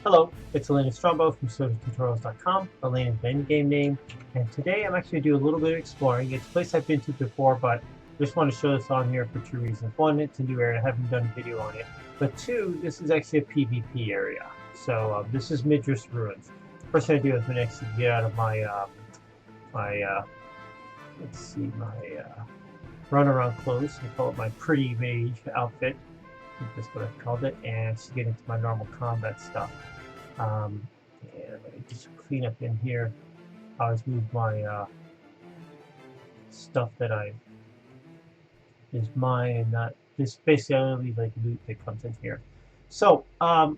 Hello, it's Elena Strombo from SodaTutorials.com, Elena's band game name, and today I'm actually doing a little bit of exploring. It's a place I've been to before, but I just want to show this on here for two reasons. One, it's a new area, I haven't done a video on it, but two, this is actually a PvP area. So this is Midras Ruins. First thing I do is I'm going to actually get out of my, runaround clothes. I call it my pretty mage outfit. I think that's what I've called it, and just get into my normal combat stuff. And let me just clean up in here. I always move my stuff that is mine and not this. Basically, I only leave like loot that comes in here. So a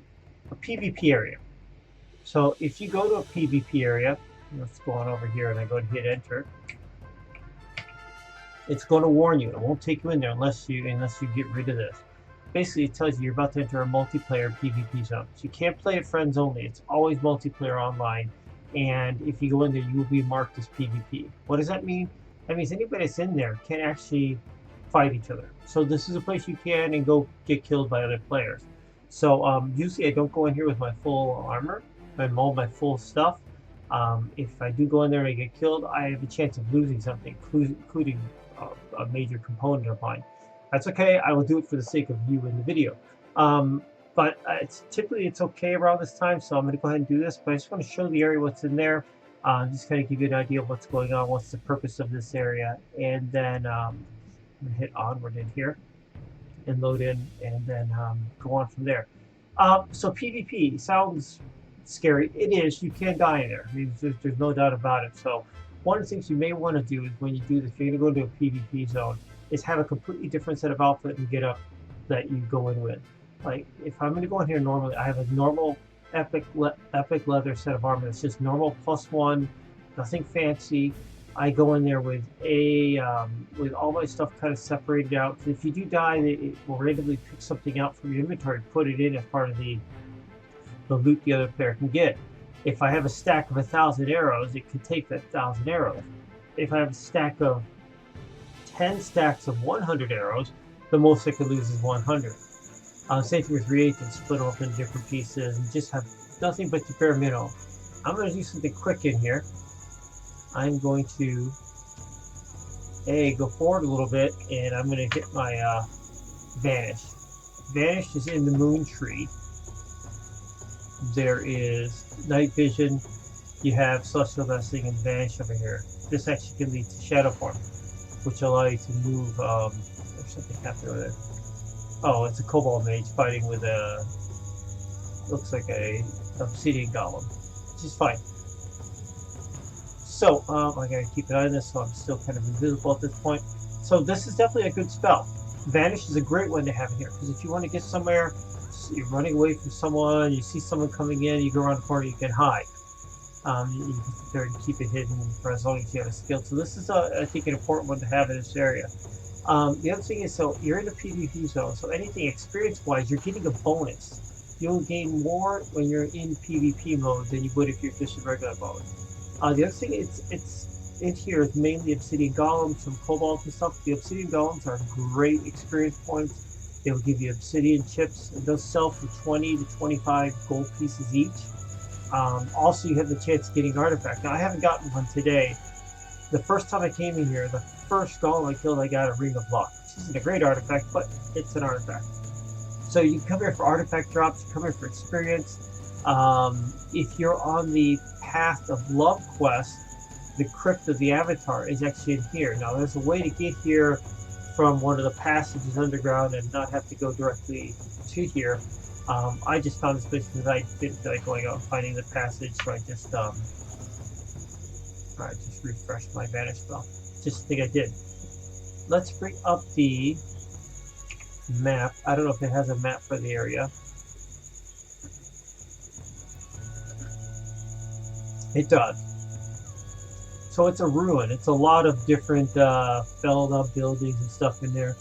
PvP area. So if you go to a PvP area, let's go on over here and I go to hit enter. It's going to warn you. It won't take you in there unless you get rid of this. Basically, it tells you you're about to enter a multiplayer PvP zone. So you can't play it friends only. It's always multiplayer online. And if you go in there, you will be marked as PvP. What does that mean? That means anybody that's in there can actually fight each other. So this is a place you can and go get killed by other players. So usually I don't go in here with my full armor and all my full stuff. If I do go in there and I get killed, I have a chance of losing something, including a major component of mine. That's okay. I will do it for the sake of you in the video. But typically it's okay around this time, so I'm going to go ahead and do this. But I just want to show the area what's in there. Just kind of give you an idea of what's going on, what's the purpose of this area, and then I'm going to hit onward in here and load in, and then go on from there. So PvP sounds scary. It is. You can die in there. I mean, there's no doubt about it. So one of the things you may want to do is when you do this, if you're going to go into a PvP zone, is have a completely different set of outfit and get up that you go in with. Like, if I'm going to go in here normally, I have a normal epic leather set of armor. It's just normal +1, nothing fancy. I go in there with with all my stuff kind of separated out. If you do die, it will randomly pick something out from your inventory, put it in as part of the loot the other player can get. If I have a stack of 1,000 arrows, it can take that 1,000 arrows. If I have a stack of 10 stacks of 100 arrows, the most I could lose is 100. Same thing with reagents, split them up into different pieces and just have nothing but the bare minimum. I'm going to do something quick in here. I'm going to go forward a little bit, and I'm going to hit my Vanish. Vanish is in the moon tree. There is night vision. You have celestial vesting and Vanish over here. This actually can lead to shadow form, which allow you to move. There's something happening over there. Oh, it's a kobold mage fighting with a, looks like a obsidian golem, which is fine. So I gotta keep an eye on this, so I'm still kind of invisible at this point. So this is definitely a good spell. Vanish is a great one to have in here, because if you want to get somewhere, you're running away from someone, you see someone coming in, you go around the corner, you can hide. You can sit there and keep it hidden for as long as you have a skill. So this is, I think, an important one to have in this area. The other thing is, so you're in a PvP zone, so anything experience-wise, you're getting a bonus. You'll gain more when you're in PvP mode than you would if you're just in regular mode. The other thing it's in here is mainly obsidian golems, some cobalt and stuff. The obsidian golems are great experience points. They'll give you obsidian chips, and they'll sell for 20 to 25 gold pieces each. Also, you have the chance of getting an artifact. Now, I haven't gotten one today. The first time I came in here, the first golem I killed, I got a Ring of Luck. Which isn't a great artifact, but it's an artifact. So you come here for artifact drops, you come here for experience. If you're on the Path of Love quest, the Crypt of the Avatar is actually in here. Now, there's a way to get here from one of the passages underground and not have to go directly to here. I just found this place because I didn't feel like going out and finding the passage, so I just refreshed my Vanish spell. Just think I did. Let's bring up the map. I don't know if it has a map for the area. It does. So it's a ruin. It's a lot of different felled up buildings and stuff in there.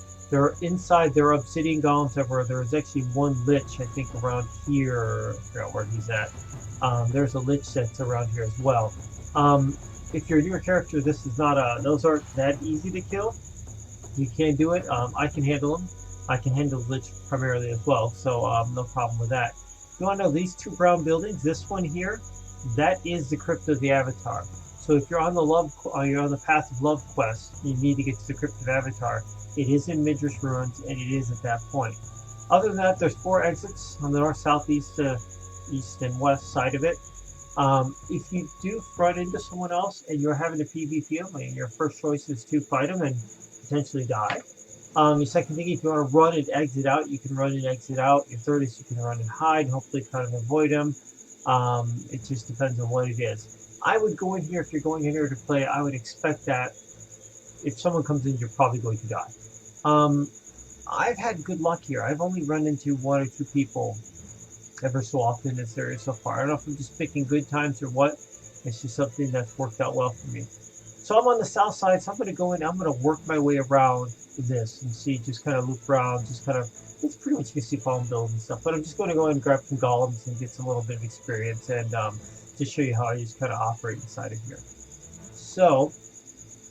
Inside there are obsidian golems everywhere. There's actually one lich, I think, around here. I forgot where he's at. There's a lich that's around here as well. If you're a newer character, this is not those aren't that easy to kill. You can do it. I can handle them. I can handle the lich primarily as well, so no problem with that. You want to know these two brown buildings? This one here, that is the crypt of the Avatar. So if you're on the path of love quest, you need to get to the crypt of Avatar. It is in Midras ruins, and it is at that point. Other than that, there's 4 exits on the north, south, east, east, and west side of it. If you do run into someone else and you're having a PvP only, and your first choice is to fight them and potentially die. Your second thing, if you want to run and exit out, you can run and exit out. Your third is you can run and hide and hopefully kind of avoid them. It just depends on what it is. I would go in here, if you're going in here to play, I would expect that if someone comes in, you're probably going to die. I've had good luck here. I've only run into 1 or 2 people ever so often in this area so far. I don't know if I'm just picking good times or what. It's just something that's worked out well for me. So I'm on the south side, so I'm going to go in. I'm going to work my way around this and see, just kind of loop around, just kind of, it's pretty much you can see farm builds and stuff. But I'm just going to go and grab some golems and get some little bit of experience and just show you how I just kind of operate inside of here. So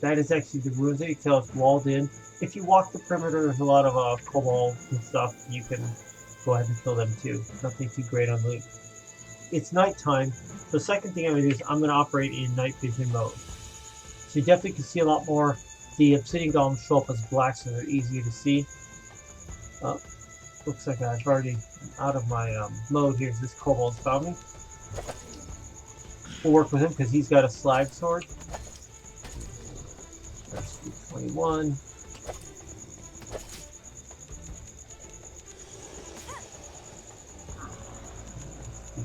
that is actually the ruins that you tell it's walled in. If you walk the perimeter, there's a lot of kobolds and stuff. You can go ahead and kill them too. Nothing too great on loot. It's nighttime. The second thing I'm going to do is I'm going to operate in night vision mode. So you definitely can see a lot more. The obsidian golems show up as black, so they're easier to see. Looks like I've already out of my mode here. This kobold's found me. We'll work with him because he's got a slide sword. That's 21.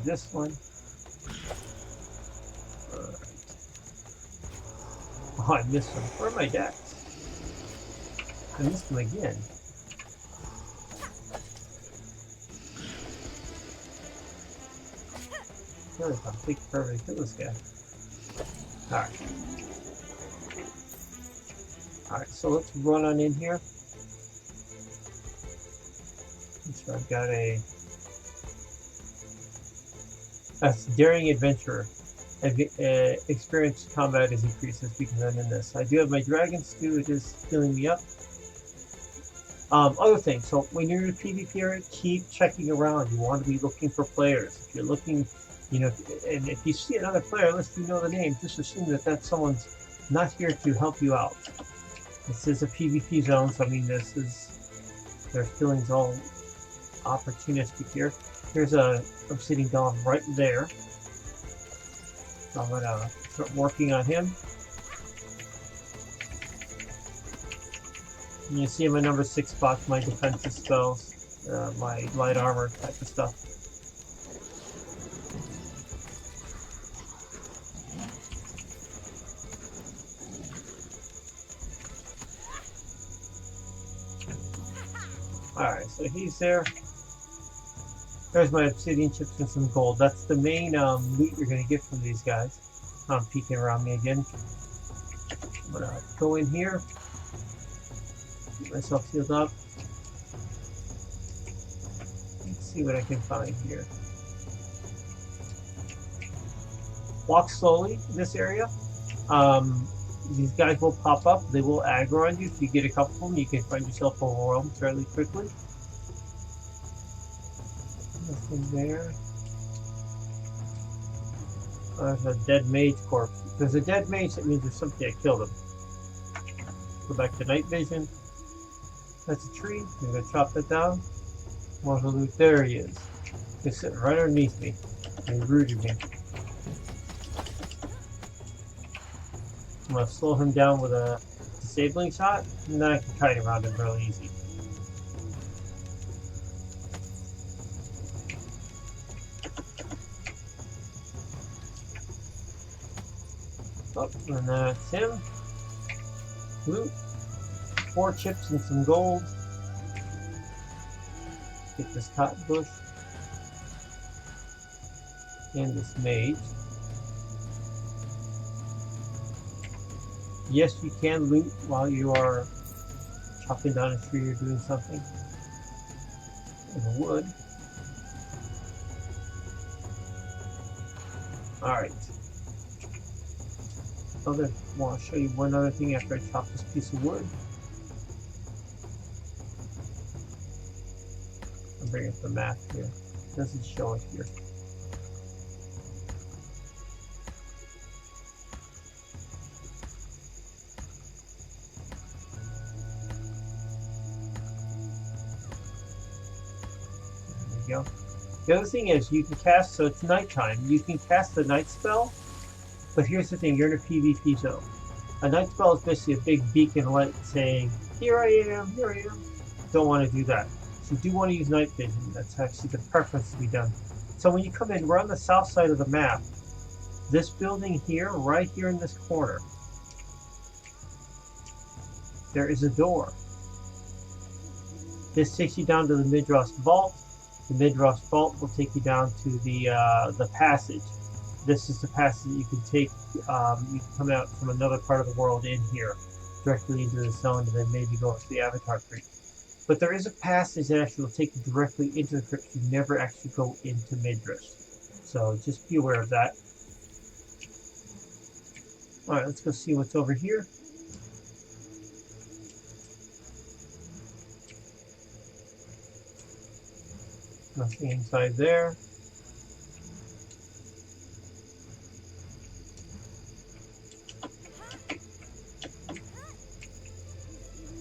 This one. Alright. Oh, I missed him. Where are my decks? I missed him again. There we go. Take forever to kill this guy. Alright. Alright, so let's run on in here. So I've got a daring adventurer. Experience combat is increases because I'm in this. I do have my dragon stew, it is healing me up. Other things, so when you're in a PvP area, keep checking around. You want to be looking for players. If you're looking, you know, and if you see another player, unless you know the name, just assume that that's someone's not here to help you out. This is a PvP zone, so I mean, their feelings all opportunistic here. Here's a obsidian golem right there. So I'm gonna start working on him. And you see my number 6 spots, my defensive spells, my light armor type of stuff. Alright, so he's there. There's my obsidian chips and some gold. That's the main loot you're going to get from these guys. I'm peeking around me again. I'm going to go in here. Get myself healed up. Let's see what I can find here. Walk slowly in this area. These guys will pop up. They will aggro on you. If you get a couple of them, you can find yourself overwhelmed fairly quickly. Nothing there. Oh, there's a dead mage corpse. If there's a dead mage, that means there's something that killed him. Go back to night vision. That's a tree. I'm going to chop that down. More of the loot. There he is. He's sitting right underneath me. He rooted me. I'm going to slow him down with a disabling shot, and then I can kite around him really easy. Oh, and that's him. Loot. 4 chips and some gold. Get this cotton bush. And this mage. Yes, you can loot while you are chopping down a tree or doing something. In the wood. Alright. I want to show you one other thing after I chop this piece of wood. I'll bring up the map here. Doesn't show it here. There we go. The other thing is you can cast, so it's nighttime, you can cast the night spell, but here's the thing, you're in a PvP zone. A night spell is basically a big beacon light saying, here I am, here I am. Don't want to do that. So you do want to use night vision. That's actually the preference to be done. So when you come in, we're on the south side of the map. This building here, right here in this corner, there is a door. This takes you down to the Midras vault. The Midras vault will take you down to the passage. This is the passage that you can take. You can come out from another part of the world in here, directly into the zone, and then maybe go up to the Avatar Creek. But there is a passage that actually will take you directly into the crypt. You never actually go into Midras. So just be aware of that. Alright, let's go see what's over here. Nothing inside there.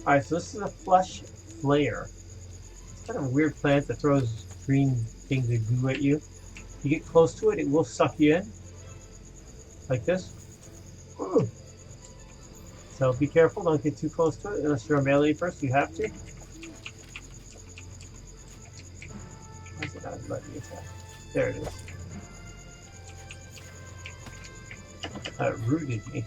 Alright, so this is a flesh flare. It's kind of a weird plant that throws green things of goo at you. If you get close to it, it will suck you in. Like this. Ooh. So be careful, don't get too close to it unless you're a melee person, you have to. Where's it not letting me attack? There it is. That rooted me.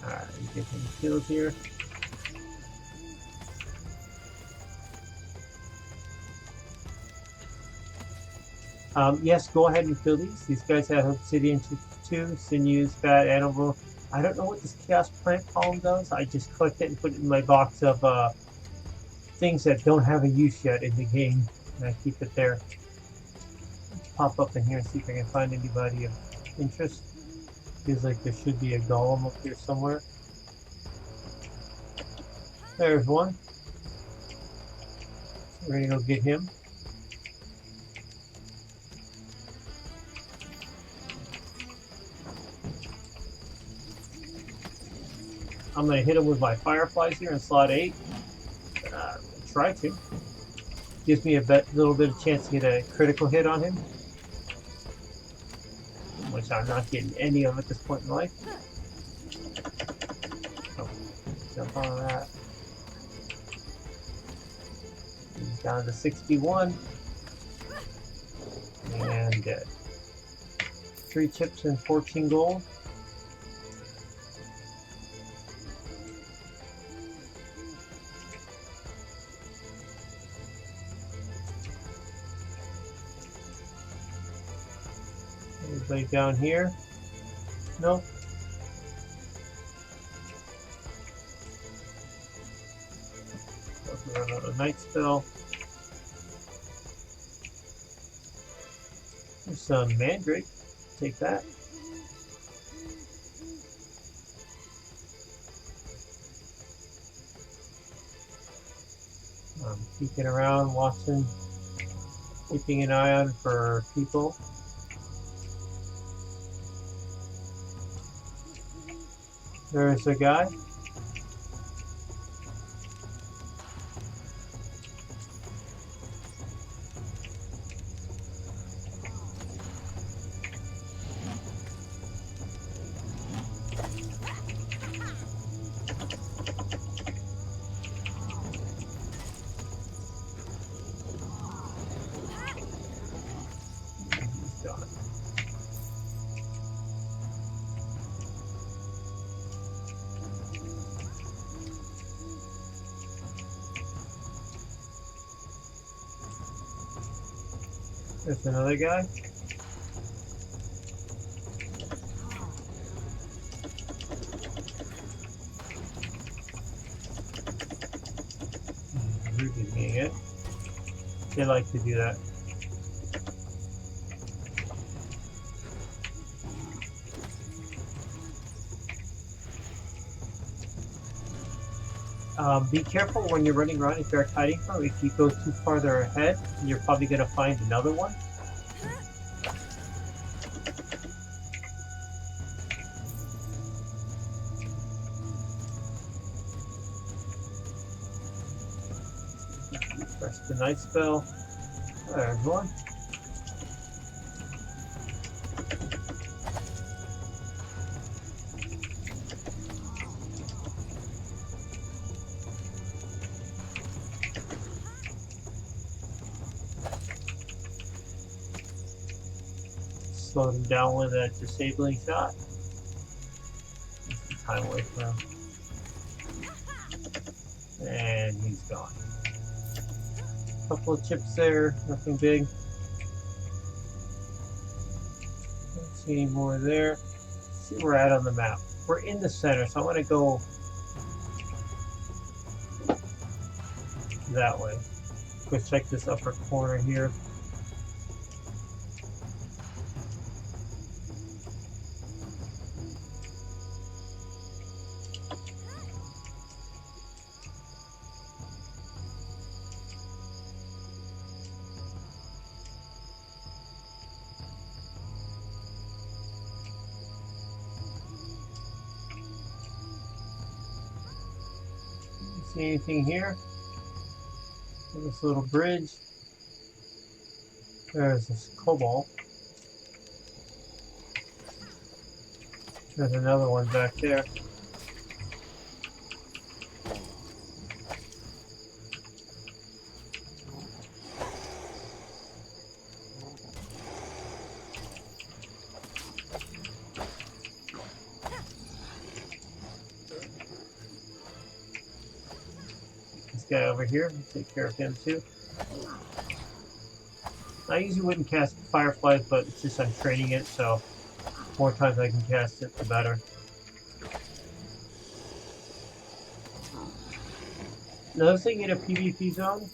Alright, get him killed here. Yes, go ahead and kill these. These guys have obsidian too, sinews, fat, animal. I don't know what this chaos plant column does. I just collect it and put it in my box of things that don't have a use yet in the game, and I keep it there. Let's pop up in here and see if I can find anybody of interest. Feels like there should be a golem up here somewhere. There's one. So we're gonna go get him. I'm gonna hit him with my fireflies here in slot 8. Try to. Gives me a little bit of chance to get a critical hit on him, which I'm not getting any of at this point in life. So, jump on that. He's down to 61. And dead. 3 chips and 14 gold. Anybody down here? Nope. Run out of night spell. There's some mandrake. Take that. I'm peeking around, watching, keeping an eye on for people. There's a guy. He's gone. There's another guy. Rooting it. They like to do that. Be careful when you're running around if you're hiding from. If you go too farther ahead, you're probably going to find another one. Press the night spell. There's one. Slowed him down with a disabling shot. Time away from him. And he's gone. Couple of chips there, nothing big. Don't see any more there. Let's see where we're at on the map. We're in the center, so I'm going to go that way. Go check this upper corner here. See anything here? This little bridge. There's this cobalt. There's another one back there. Guy over here, take care of him too. I usually wouldn't cast fireflies, but it's just I'm training it, so more times I can cast it, the better. Another thing in a PvP zone,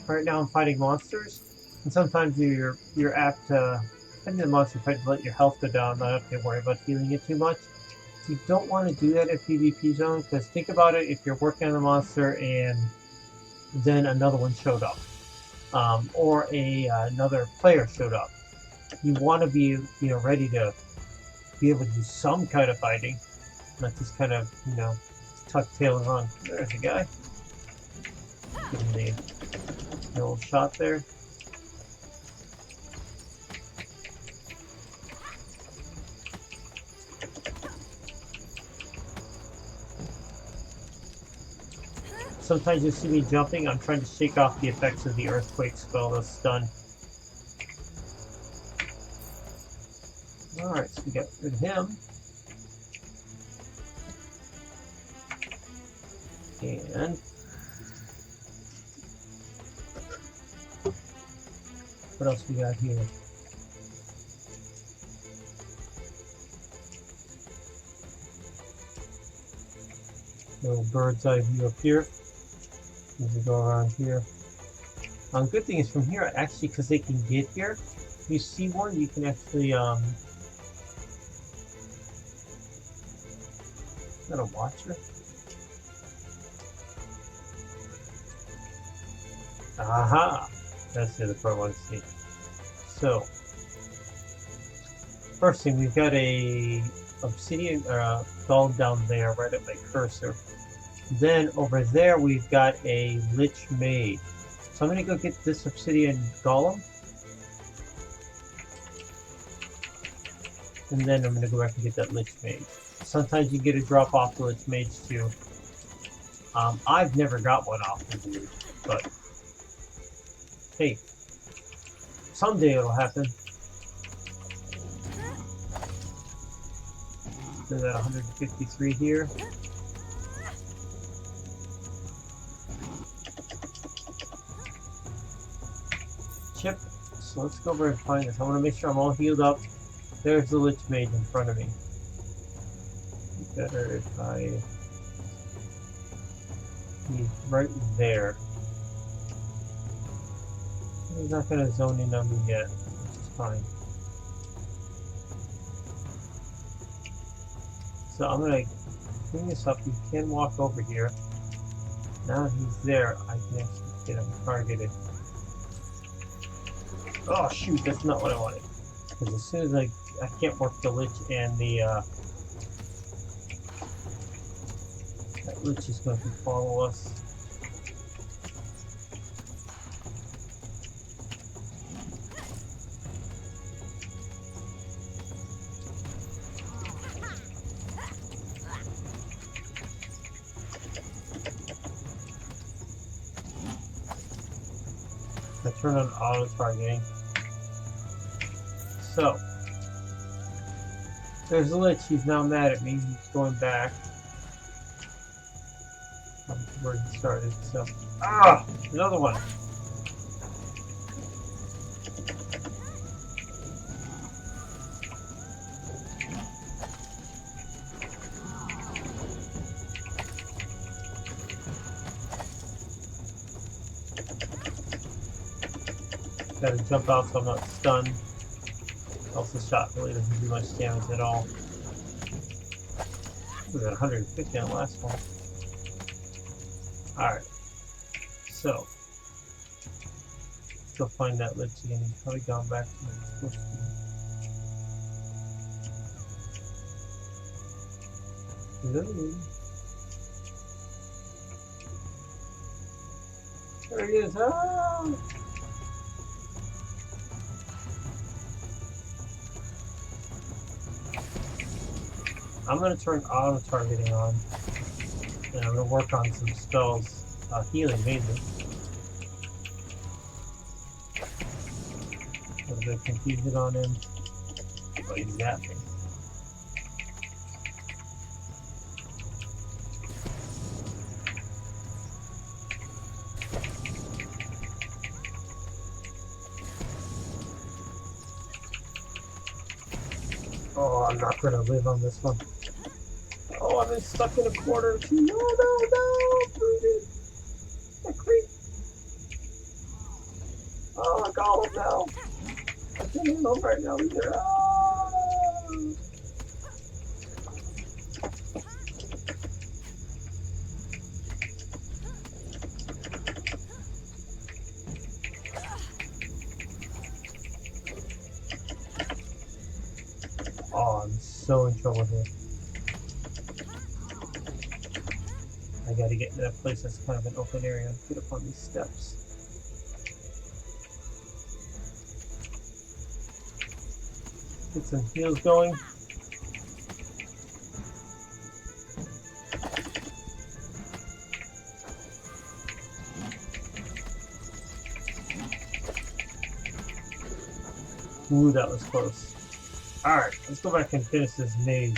right now I'm fighting monsters, and sometimes you're apt to, depending on the monster fight, to let your health go down, not have to worry about healing it too much. You don't want to do that in PvP zone, because think about it, if you're working on a monster and then another one showed up, or another player showed up, you want to be ready to be able to do some kind of fighting, not just kind of tuck tail and run. There's a guy. Give him the old shot there. Sometimes you see me jumping, I'm trying to shake off the effects of the earthquake spell that's stun. Alright, so we got rid of him. And what else we got here? Little bird's eye view up here. As we go around here. Good thing is from here, actually, because they can get here, if you see one, you can actually, is that a watcher? Aha! That's the other part I want to see. So, first thing, we've got a obsidian, golem down there, right at my cursor. Then over there we've got a Lich Mage. So I'm going to go get this obsidian golem. And then I'm going to go back and get that Lich Mage. Sometimes you get a drop off the Lich Mage too. I've never got one off the Lich, but hey, someday it'll happen. There's that 153 here. Chip. So let's go over and find this. I want to make sure I'm all healed up. There's the Lich Mage in front of me. Better if I... He's right there. He's not going to zone in on me yet, which is fine. So I'm going to bring this up. You can walk over here. Now he's there, I can actually get him targeted. Oh shoot, that's not what I wanted. Because as soon as I can't work the Lich and the that Lich is going to follow us. I turn on auto targeting. So there's the Lich. He's now mad at me. He's going back where he started. So another one. Gotta jump out so I'm not stunned. Also, shot really doesn't do much damage at all. We got 150 on the last one. Alright. So, go find that Lich again. He's probably gone back to where he's supposed to be. Hello. There he is. Ah! I'm going to turn auto targeting on, and I'm going to work on some spells, healing mainly. A little bit of confusion on him. Oh, he's zapping. Oh, I'm not going to live on this one. Oh, I've been stuck in a corner. No, Rooted. A creep. Oh, I got him now. I can't even move right now either. Oh, I'm so in trouble here. I gotta get to that place that's kind of an open area. Get up on these steps. Get some heals going. Ooh, that was close. Alright, let's go back and finish this maze.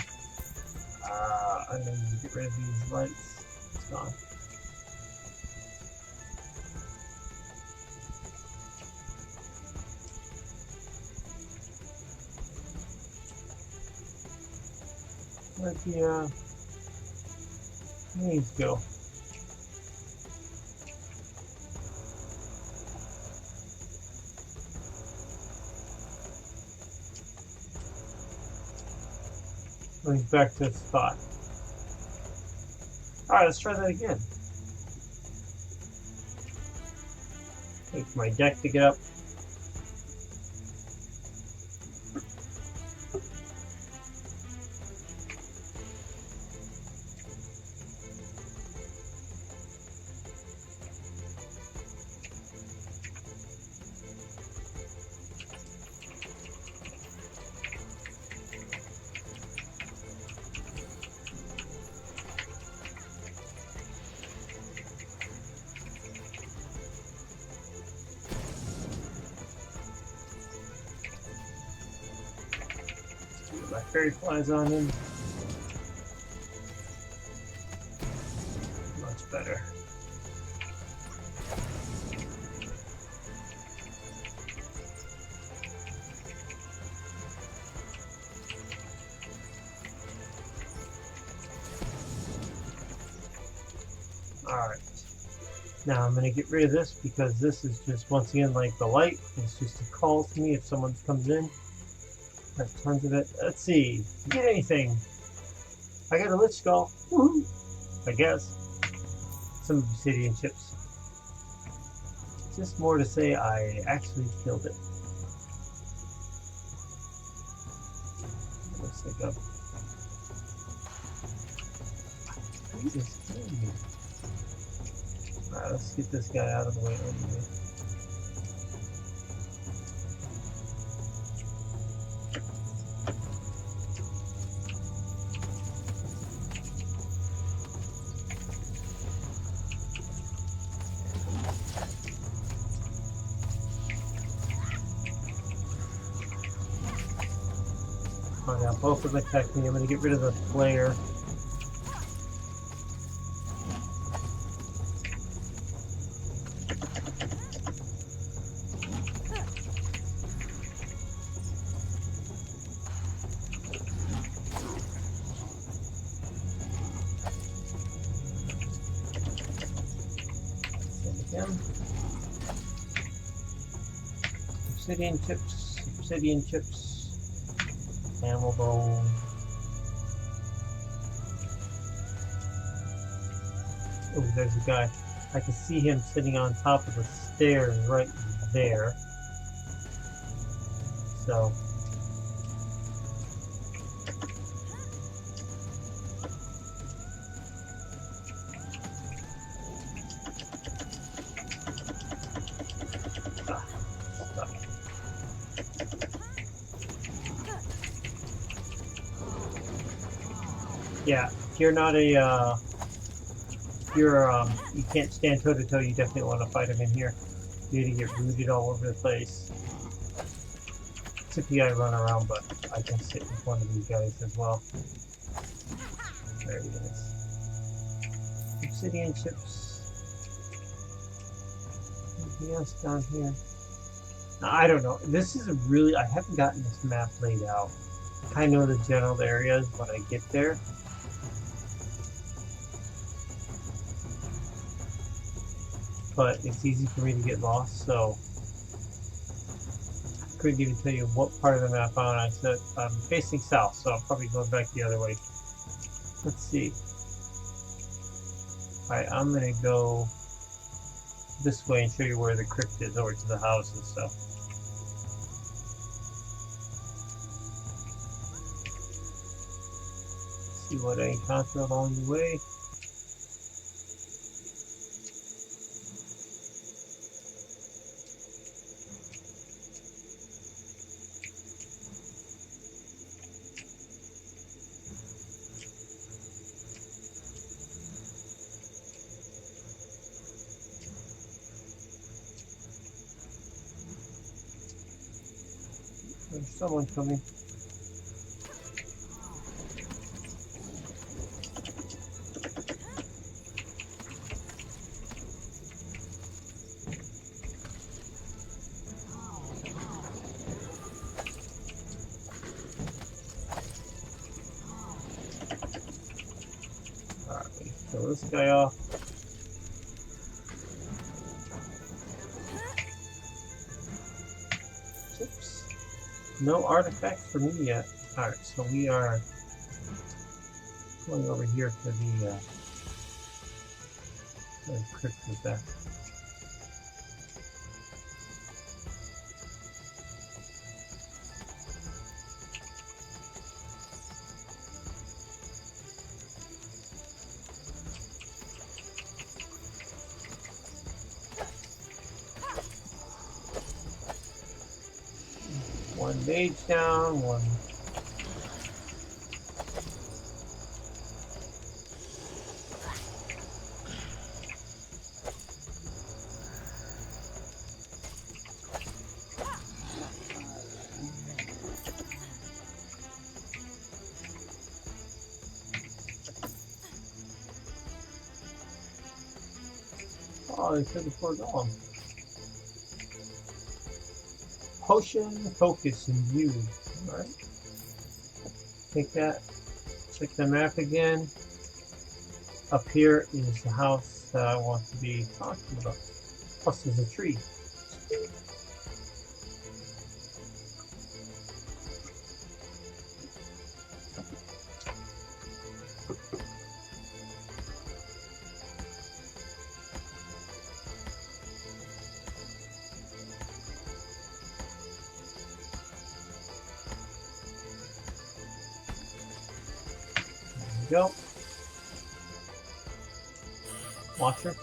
And then get rid of these lights. It's gone. Where'd the maze go? Going back to the spot. Alright, let's try that again. Wait for my deck to get up. My fairy flies on him. Much better. Alright. Now I'm going to get rid of this because this is just once again like the light. It's just a call to me if someone comes in. Have tons of it. Let's see. Get anything. I got a Lich Skull. Woohoo! I guess. some obsidian chips. Just more to say I actually killed it. Looks like a... Jesus, killing me. Alright, let's get this guy out of the way anyway. Oh yeah, both of them attack me. I'm gonna get rid of the flare. Again. Obsidian chips, camel bone. Oh, there's a guy. I can see him sitting on top of the stairs right there. So. Yeah, if you're not a, you can't stand toe to toe, you definitely want to fight him in here. You're gonna get rooted all over the place. Typically I run around, but I can sit with one of these guys as well. There he is. Obsidian chips. Anything else down here? Now, I don't know. This is I haven't gotten this map laid out. I know the general areas when I get there. But it's easy for me to get lost, so I couldn't even tell you what part of the map I'm on. I said I'm facing south, so I'm probably going back the other way. Let's see. Alright, I'm gonna go this way and show you where the crypt is, over to the house and stuff. See what I encounter along the way. There's someone coming. Alright, kill this guy off. Chips. No artifacts for me yet. Alright, so we are going over here to the crypt with that. One mage down, one. Oh, they took the poor dog. Potion, focus, and view. Alright. Take that. Check the map again. Up here is the house that I want to be talking about. Plus there's a tree. go. Watcher.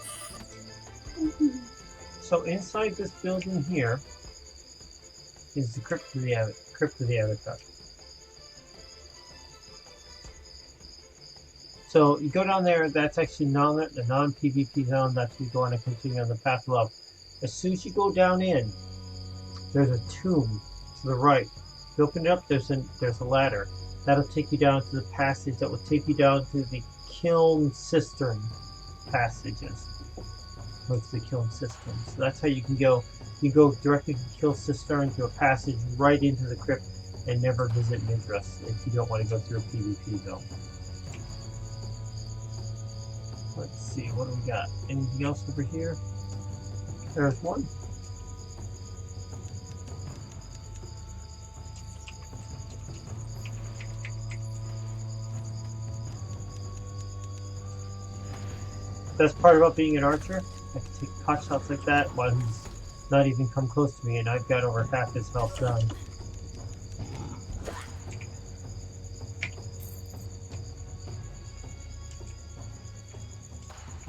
So inside this building here is the crypt of the avatar. So you go down there, that's actually the non-PvP zone. That's you go on and continue on the path of love. As soon as you go down in, there's a tomb to the right. You open it up, there's a ladder. That'll take you down to the passage that will take you down to the kiln cistern passages. What's the kiln cistern? So that's how you can go. You go directly from the kiln cistern to a passage right into the crypt and never visit Midras if you don't want to go through a PvP zone. Let's see, what do we got? Anything else over here? There's one. Best part about being an archer, I can take pot shots like that while he's not even come close to me, and I've got over half his health done.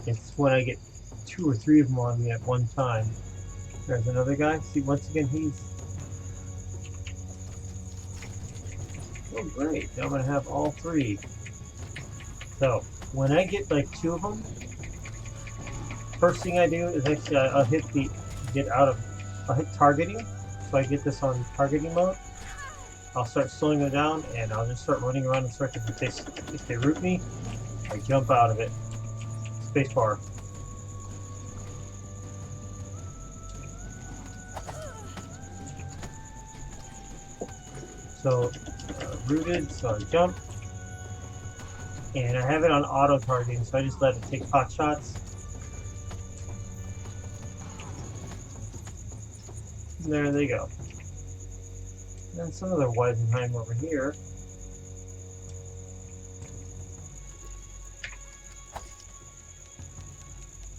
It's when I get 2 or 3 of them on me at one time. There's another guy. See, once again, he's... Oh, great. Now I'm going to have all 3. So, when I get like 2 of them, first thing I do is actually I'll hit targeting. So I get this on targeting mode. I'll start slowing them down, and I'll just start running around in circles. If they root me, I jump out of it. Spacebar. So, rooted, so I jump. And I have it on auto targeting, so I just let it take pot shots. And there they go. And then some other Weisenheim over here.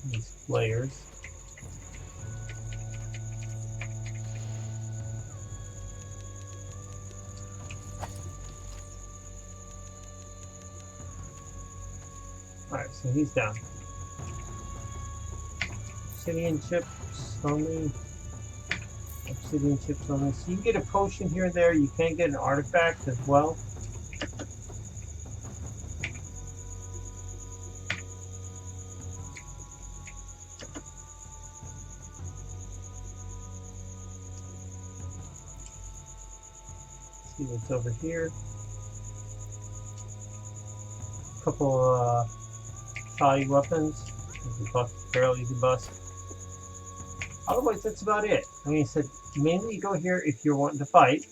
These flares. Alright, so he's down. Obsidian chips only. Obsidian chips only. So you can get a potion here and there. You can get an artifact as well. See what's over here. A couple shoddy weapons. Barrel you can bust. Otherwise, that's about it. I mean, he said mainly you go here if you're wanting to fight.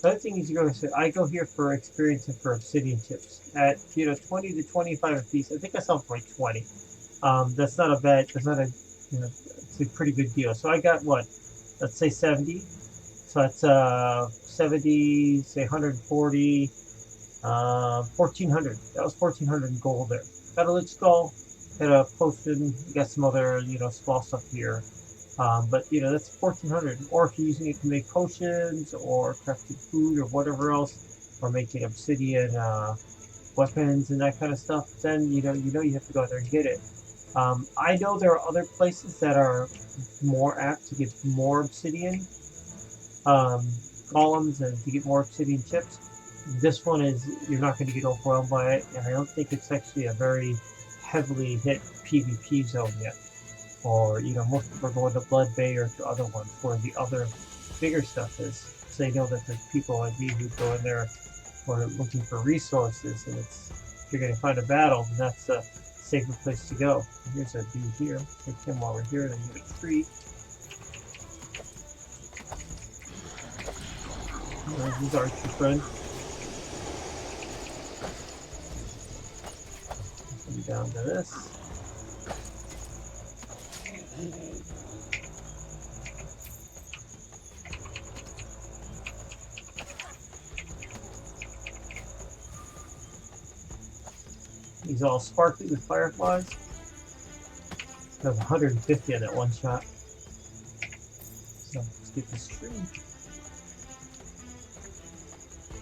The other thing is you go. I go here for experience and for obsidian chips at 20 to 25 a piece. I think I sell for like 20. That's not a bad. That's not a it's a pretty good deal. So I got what? Let's say 70. So that's 70. Say 140. 1400. That was 1400 in gold there. Got a lich skull. Got a potion. Got some other small stuff here. But that's 1400. Or if you're using it to make potions or crafting food or whatever else, or making obsidian weapons and that kind of stuff, then you have to go out there and get it. I know there are other places that are more apt to get more obsidian columns and to get more obsidian chips. This one you're not going to get overwhelmed by it, and I don't think it's actually a very heavily hit PvP zone yet. Or, most people are going to Blood Bay or to other ones where the other bigger stuff is. So they know that there's people like me who go in there who are looking for resources, and if you're going to find a battle, then that's a safer place to go. And here's a dude here. Take him while we're here, then get a treat. There's his archer friend. Come down to this. He's all sparkly with fireflies. There's 150 on that one shot. So let's get this tree.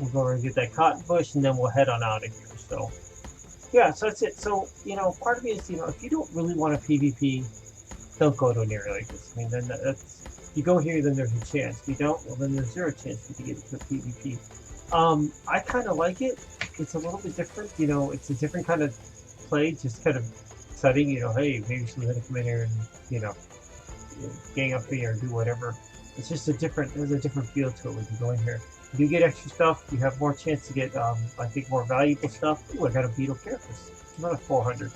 We'll go over and get that cotton bush, and then we'll head on out of here. So yeah, so that's it. So, part of me is, if you don't really want a PvP, don't go to an area like this. I mean, then that's, you go here, then there's a chance. If you don't, well, then there's zero chance you can get into a PvP. I kind of like it. It's a little bit different. It's a different kind of play, just kind of setting. Hey, maybe someone's gonna come in here and gang up here and do whatever. It's just there's a different feel to it when you go in here. If you get extra stuff, you have more chance to get, I think, more valuable stuff. Ooh, I got a beetle carapace. It's about a 400.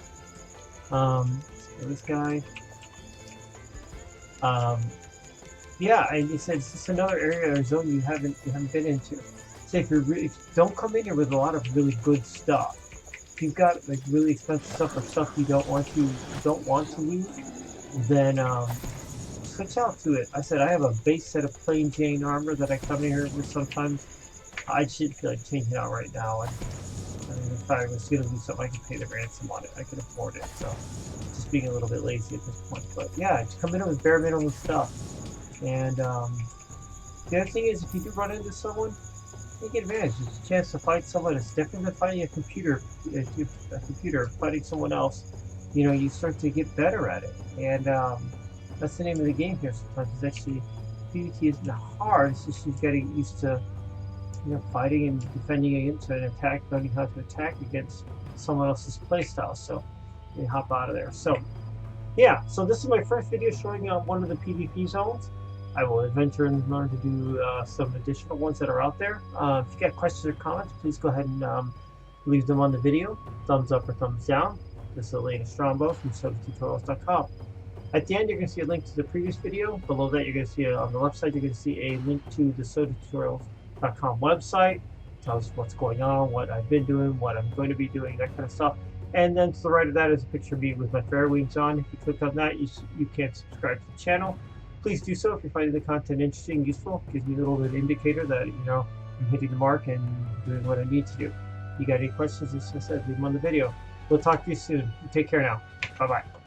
So this guy. Yeah, and it said it's just another area or zone you haven't been into. So if don't come in here with a lot of really good stuff. If you've got like really expensive stuff or stuff you don't want to lose, then switch out to it. I said I have a base set of plain Jane armor that I come in here with sometimes. I shouldn't feel like changing out right now. And if I was going to do something, I could pay the ransom on it. I could afford it. So just being a little bit lazy at this point. But yeah, just come in with bare minimum stuff. And the other thing is, if you do run into someone, take advantage. It's a chance to fight someone. It's different than fighting a computer. Fighting someone else, you start to get better at it. And that's the name of the game here. Sometimes it's actually PvP isn't hard. It's just you're getting used to fighting and defending against an attack, learning how to attack against someone else's playstyle. So you hop out of there. So yeah, so this is my first video showing you one of the PvP zones. I will adventure and learn to do some additional ones that are out there. If you got questions or comments, please go ahead and leave them on the video. Thumbs up or thumbs down. This is Elena Strombo from SodaTutorials.com. At the end, you're going to see a link to the previous video. Below that, you're going to see on the left side, you're going to see a link to the SodaTutorials.com website. It tells us what's going on, what I've been doing, what I'm going to be doing, that kind of stuff. And then to the right of that is a picture of me with my fairy wings on. If you click on that, you can subscribe to the channel. Please do so if you're finding the content interesting, useful. It gives me a little bit of indicator that, I'm hitting the mark and doing what I need to do. If you got any questions, as I said, leave them on the video. We'll talk to you soon. Take care now. Bye-bye.